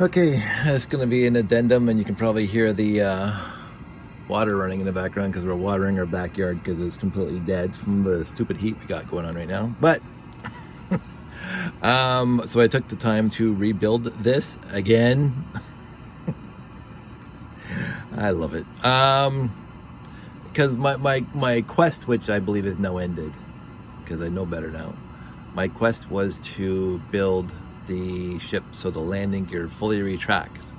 Okay, it's going to be an addendum, and you can probably hear the water running in the background because we're watering our backyard because it's completely dead from the stupid heat we got going on right now. But so I took the time to rebuild this again. I love it. Because my quest, which I believe is now ended, because I know better now. My quest was to build the ship so the landing gear fully retracts.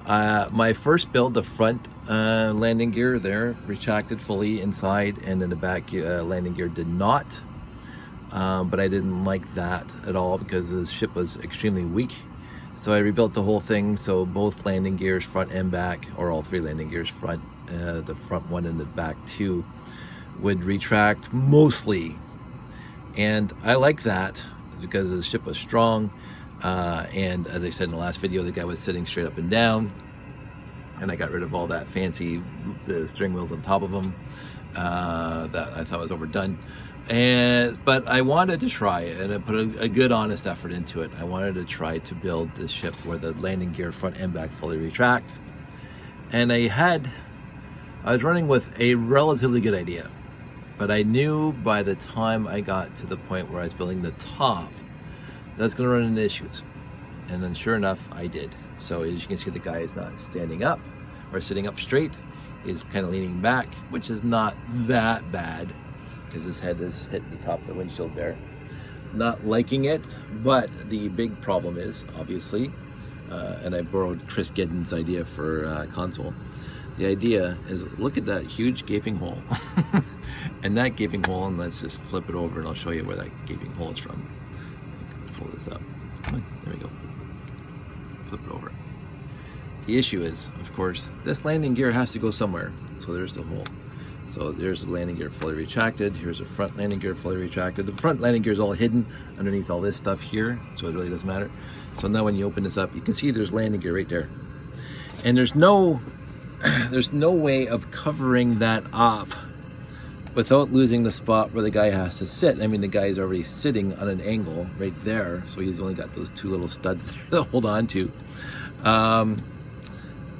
My first build, the front landing gear there retracted fully inside, and then the back landing gear did not. But I didn't like that at all because the ship was extremely weak. So I rebuilt the whole thing so both landing gears, front and back, or all three landing gears, front, the front one and the back two, would retract mostly. And I like that because the ship was strong. And as I said in the last video, the guy was sitting straight up and down, and I got rid of all that fancy the string wheels on top of them that I thought was overdone. But I wanted to try it, and I put a good honest effort into it. I wanted to try to build this ship where the landing gear front and back fully retract, and I was running with a relatively good idea, but I knew by the time I got to the point where I was building the top, that's going to run into issues. And then sure enough, I did. So as you can see, the guy is not standing up or sitting up straight. He's kind of leaning back, which is not that bad because his head is hitting the top of the windshield there. Not liking it, but the big problem is, obviously, and I borrowed Chris Giddens' idea for console. The idea is, look at that huge gaping hole. And that gaping hole, and let's just flip it over and I'll show you where that gaping hole is from. Pull this up. There we go. Flip it over. The issue is, of course, this landing gear has to go somewhere. So there's the hole. So there's the landing gear fully retracted. Here's the front landing gear fully retracted. The front landing gear is all hidden underneath all this stuff here, so it really doesn't matter. So now when you open this up, you can see there's landing gear right there. And there's no way of covering that up without losing the spot where the guy has to sit. I mean, the guy's already sitting on an angle right there, so he's only got those two little studs there to hold on to.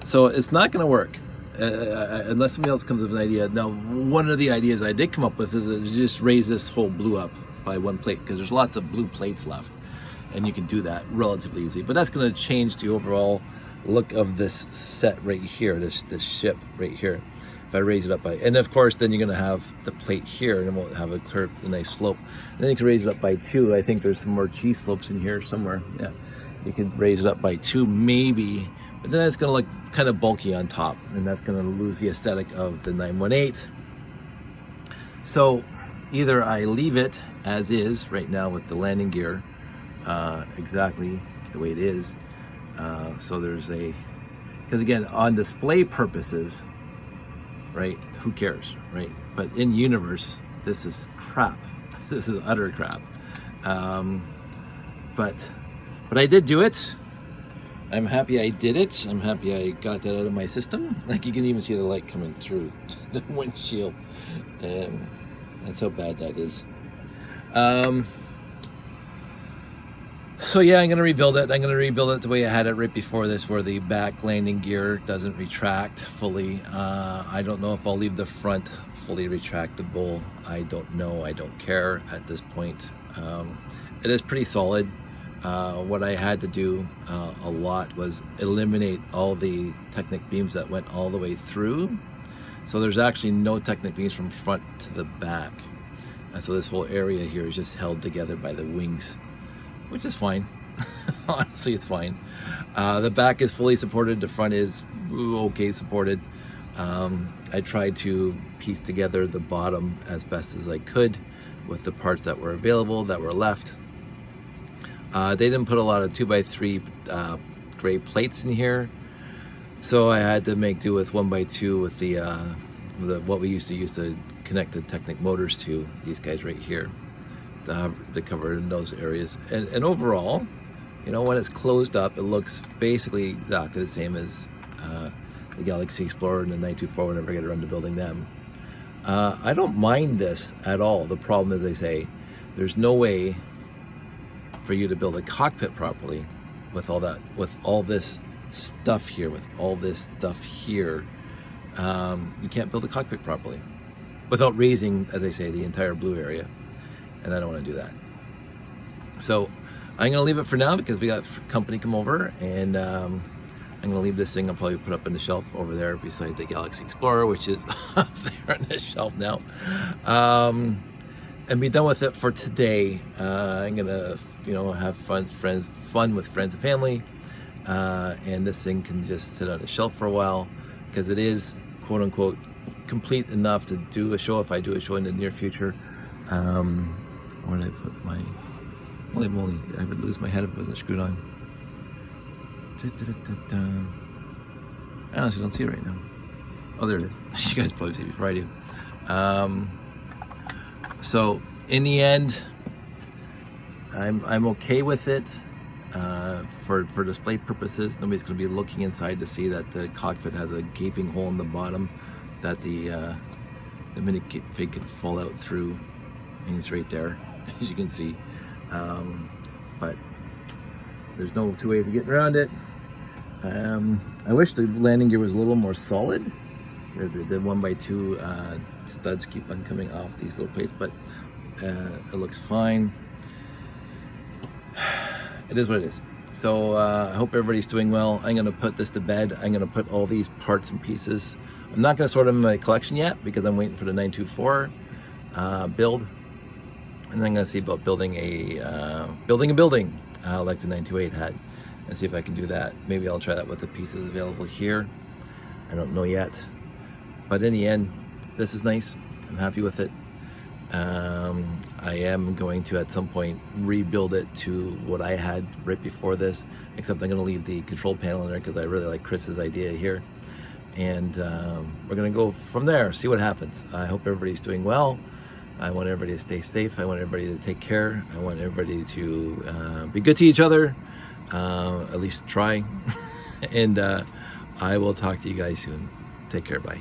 So it's not going to work unless somebody else comes up with an idea. Now, one of the ideas I did come up with is to just raise this whole blue up by one plate, because there's lots of blue plates left, and you can do that relatively easy. But that's going to change the overall look of this set right here, this ship right here. If I raise it up by, and of course then you're going to have the plate here, and it won't have a curve, a nice slope. And then you can raise it up by 2. I think there's some more G slopes in here somewhere. Yeah, you can raise it up by 2 maybe, but then it's going to look kind of bulky on top, and that's going to lose the aesthetic of the 918. So either I leave it as is right now with the landing gear exactly the way it is. So there's because again, on display purposes, right, who cares, right? But in universe, this is crap. This is utter crap. But I did do it. I'm happy I did it. I'm happy I got that out of my system. Like, you can even see the light coming through the windshield, and that's how bad that is. So yeah, I'm going to rebuild it. I'm going to rebuild it the way I had it right before this, where the back landing gear doesn't retract fully. I don't know if I'll leave the front fully retractable. I don't know. I don't care at this point. It is pretty solid. What I had to do a lot was eliminate all the Technic beams that went all the way through. So there's actually no Technic beams from front to the back. And so this whole area here is just held together by the wings, which is fine. Honestly, it's fine. The back is fully supported. The front is okay supported. I tried to piece together the bottom as best as I could with the parts that were available, that were left. They didn't put a lot of 2x3 gray plates in here, so I had to make do with 1x2 with the what we used to connect the Technic motors to, these guys right here, to cover in those areas. And overall, you know, when it's closed up, it looks basically exactly the same as the Galaxy Explorer and the 924 whenever I get around to building them. I don't mind this at all. The problem is, they say there's no way for you to build a cockpit properly with all that, with all this stuff here, you can't build a cockpit properly without raising, as I say, the entire blue area, and I don't want to do that. So I'm gonna leave it for now because we got company come over, and I'm gonna leave this thing. I'll probably put up on the shelf over there beside the Galaxy Explorer, which is up there on the shelf now, and be done with it for today. I'm gonna, have fun with friends and family, and this thing can just sit on the shelf for a while because it is, quote unquote, complete enough to do a show if I do a show in the near future. Where did I put my, holy moly, I would lose my head if it wasn't screwed on. I honestly don't see it right now. Oh, there it is. You guys probably see it before I do. So in the end, I'm okay with it. For display purposes, nobody's going to be looking inside to see that the cockpit has a gaping hole in the bottom that the minifig could fall out through, and it's right there, as you can see. But there's no two ways of getting around it. I wish the landing gear was a little more solid. The 1x2 studs keep on coming off these little plates, but it looks fine. It is what it is. So I hope everybody's doing well. I'm gonna put this to bed. I'm gonna put all these parts and pieces. I'm not gonna sort them in my collection yet because I'm waiting for the 924 build. And then I'm gonna see about building a building like the 928 had, and see if I can do that. Maybe I'll try that with the pieces available here. I don't know yet. But in the end, this is nice. I'm happy with it. I am going to at some point rebuild it to what I had right before this, except I'm going to leave the control panel in there because I really like Chris's idea here, and we're going to go from there, see what happens. I hope everybody's doing well. I want everybody to stay safe. I want everybody to take care. I want everybody to be good to each other, at least try. And I will talk to you guys soon. Take care, bye.